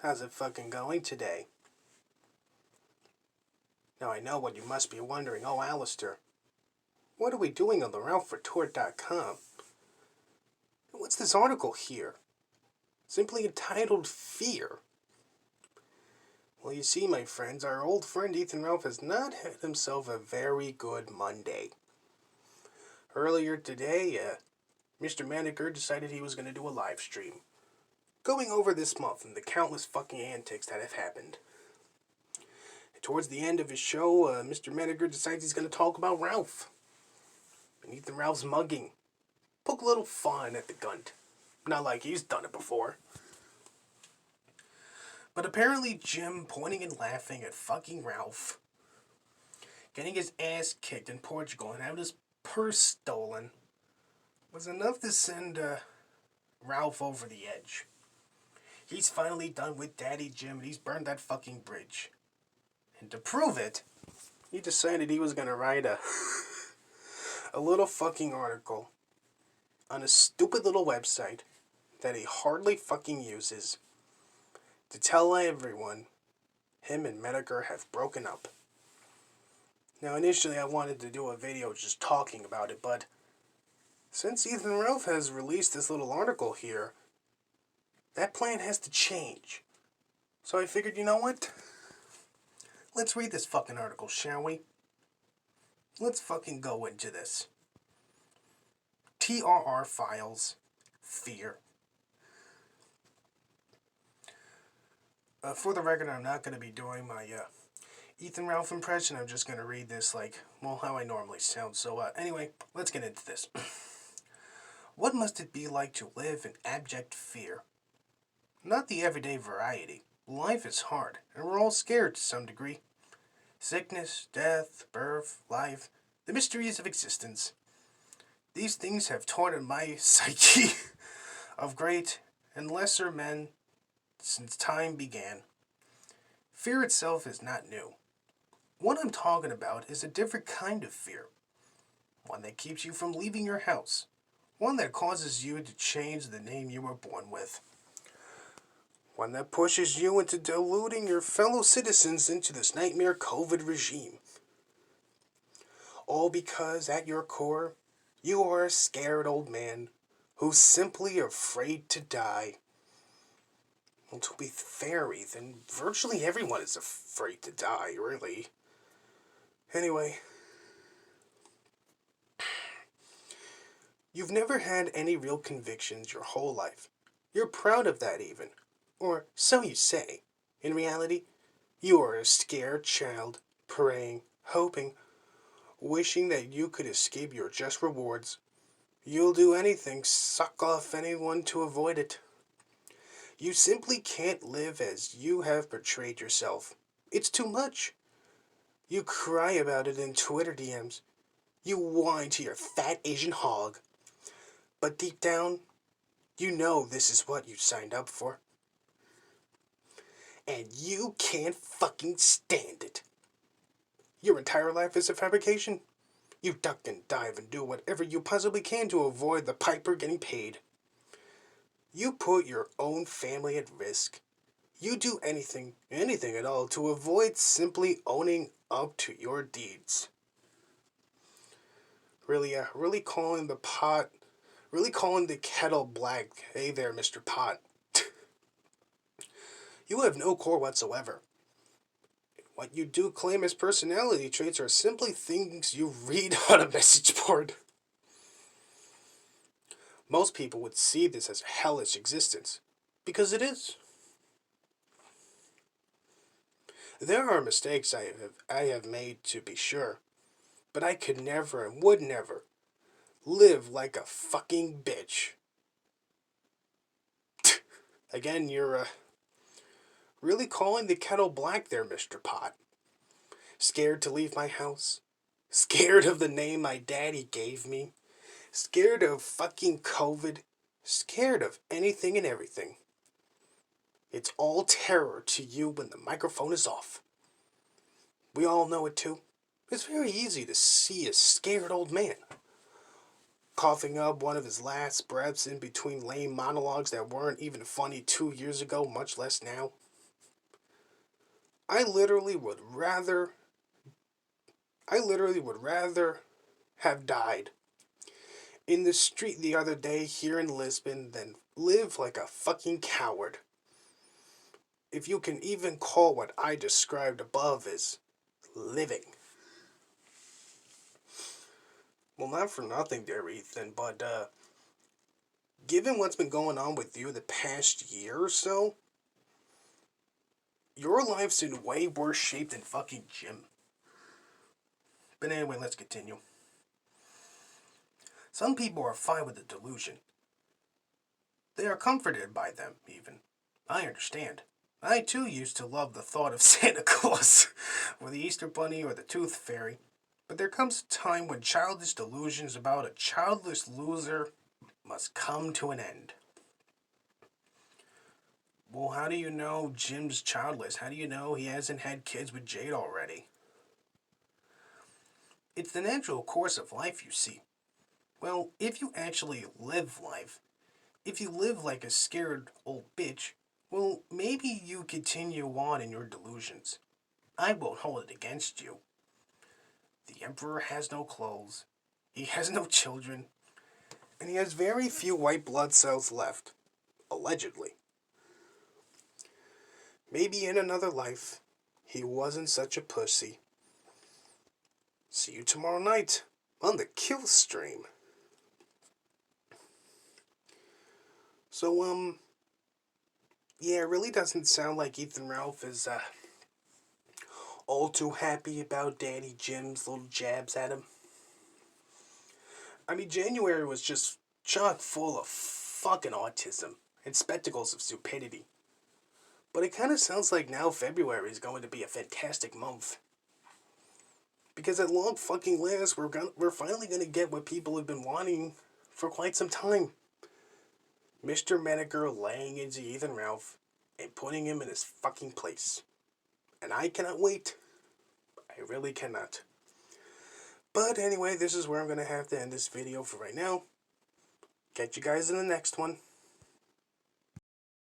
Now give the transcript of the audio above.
How's it fucking going today? Now I know what you must be wondering. Oh, Alistair, what are we doing on the RalphRetort.com? What's this article here? Simply entitled Fear. Well, you see, my friends, our old friend Ethan Ralph has not had himself a very good Monday. Earlier today, Mr. Maniger decided he was going to do a live stream, going over this month and the countless fucking antics that have happened. Towards the end of his show, Mr. Maniger decides he's going to talk about Ralph. And Ethan Ralph's mugging. Poke a little fun at the gunt. Not like he's done it before. But apparently Jim pointing and laughing at fucking Ralph, getting his ass kicked in Portugal and having his purse stolen, was enough to send Ralph over the edge. He's finally done with Daddy Jim and he's burned that fucking bridge. And to prove it, he decided he was going to write a little fucking article on a stupid little website that he hardly fucking uses to tell everyone him and Medicare have broken up. Now, initially I wanted to do a video just talking about it, but since Ethan Ralph has released this little article here, that plan has to change. So I figured, you know what? Let's read this fucking article, shall we? Let's fucking go into this. TRR Files, Fear. For the record, I'm not going to be doing my Ethan Ralph impression. I'm just going to read this like, well, how I normally sound. So anyway, let's get into this. What must it be like to live in abject fear? Not the everyday variety. Life is hard, and we're all scared to some degree. Sickness, death, birth, life, the mysteries of existence. These things have tortured my psyche of great and lesser men since time began. Fear itself is not new. What I'm talking about is a different kind of fear. One that keeps you from leaving your house. One that causes you to change the name you were born with. One that pushes you into deluding your fellow citizens into this nightmare COVID regime. All because, at your core, you are a scared old man who's simply afraid to die. Well, to be fair, Ethan, virtually everyone is afraid to die, really. Anyway, you've never had any real convictions your whole life. You're proud of that, even. Or so you say. In reality, you are a scared child, praying, hoping, wishing that you could escape your just rewards. You'll do anything, suck off anyone to avoid it. You simply can't live as you have portrayed yourself. It's too much. You cry about it in Twitter DMs. You whine to your fat Asian hog. But deep down, you know this is what you signed up for. And you can't fucking stand it. Your entire life is a fabrication. You duck and dive and do whatever you possibly can to avoid the piper getting paid. You put your own family at risk. You do anything at all, to avoid simply owning up to your deeds. Really calling the kettle black. Hey there, Mr. Pot. You have no core whatsoever. What you do claim as personality traits are simply things you read on a message board. Most people would see this as a hellish existence, because it is. There are mistakes I have made, to be sure, but I could never and would never live like a fucking bitch. Again, you're really calling the kettle black there, Mr. Pot. Scared to leave my house? Scared of the name my daddy gave me? Scared of fucking COVID? Scared of anything and everything. It's all terror to you when the microphone is off. We all know it too. It's very easy to see a scared old man coughing up one of his last breaths in between lame monologues that weren't even funny 2 years ago, much less now. I literally would rather, I literally would rather have died in the street the other day here in Lisbon than live like a fucking coward. If you can even call what I described above as living. Well, not for nothing there, Ethan, but, given what's been going on with you the past year or so, your life's in way worse shape than fucking Jim. But anyway, let's continue. Some people are fine with the delusion. They are comforted by them, even. I understand. I too used to love the thought of Santa Claus, or the Easter Bunny, or the Tooth Fairy. But there comes a time when childish delusions about a childless loser must come to an end. Well, how do you know Jim's childless? How do you know he hasn't had kids with Jade already? It's the natural course of life, you see. Well, if you actually live life, if you live like a scared old bitch, well, maybe you continue on in your delusions. I won't hold it against you. The Emperor has no clothes, he has no children, and he has very few white blood cells left, allegedly. Maybe in another life, he wasn't such a pussy. See you tomorrow night on the Kill Stream. So, yeah, it really doesn't sound like Ethan Ralph is, all too happy about Daddy Jim's little jabs at him. I mean, January was just chock full of fucking autism and spectacles of stupidity. But it kind of sounds like now February is going to be a fantastic month. Because at long fucking last, we're finally gonna get what people have been wanting for quite some time. Mr. Menaker laying into Ethan Ralph and putting him in his fucking place. And I cannot wait. I really cannot. But anyway, this is where I'm going to have to end this video for right now. Catch you guys in the next one.